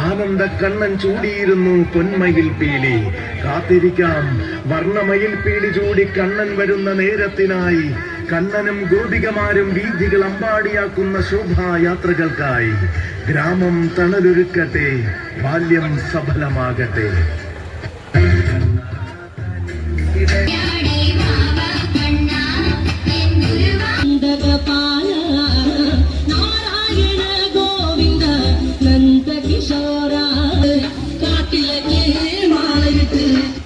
ആനന്ദ കണ്ണൻ ചൂടിയിരുന്നു പൊന്മയിൽ പീലി. കാത്തിരിക്കാം വർണ്ണമയിൽ പീലി ചൂടി കണ്ണൻ വരുന്ന നേരത്തിനായി. കണ്ണനും ഗോപികമാരും വീഥികൾ അമ്പാടിയാക്കുന്ന ശോഭായാത്രകൾക്കായി. ഗ്രാമം തണലൊരുക്കട്ടെ, ബാല്യം സഫലമാകട്ടെ.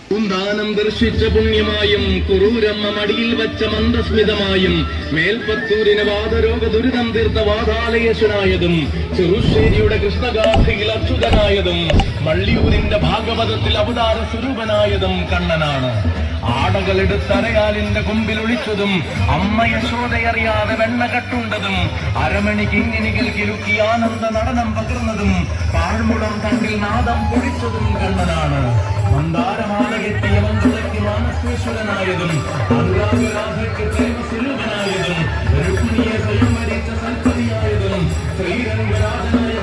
കുന്താനം ദർശിച്ച പുണ്യമായും കുറൂരമ്മ മടിയിൽ വച്ച മന്ദസ്മിതമായും മേൽപ്പത്തൂരിന് വാദരോഗ ദുരിതം തീർത്ത വാതാലയേശനായതും ചെറുശ്ശേരിയുടെ കൃഷ്ണഗാഥയിൽ അച്യുതനായതും മള്ളിയൂരിന്റെ ഭാഗവതത്തിൽ അവതാര സ്വരൂപനായതും കണ്ണനാണ്. ആടകളെടുത്തരയാലിന്റെ കൊമ്പിൽ ഒളിച്ചതും അമ്മ യശോദയറിയാതെ വെണ്ണ കട്ടുണ്ടതും അരമണി കിങ്ങിനികൾ കിലുക്കി ആനന്ദ നടനം പകർന്നതും പാഴ്മുളം തണ്ടിൽ നാദം പൊഴിച്ചതും കണ്ണനാണ്. മന്ദാരമാല കെട്ടിയ മഞ്ജുളയ്ക്ക് മാനസേശ്വരനായതും അനുരാഗരാധയ്ക്ക് പ്രേമസ്വരൂപനായതും രുക്മിണിയെ സ്വയം വരിച്ച സൽപ്പതിയായതും ശ്രീരംഗരാജനായ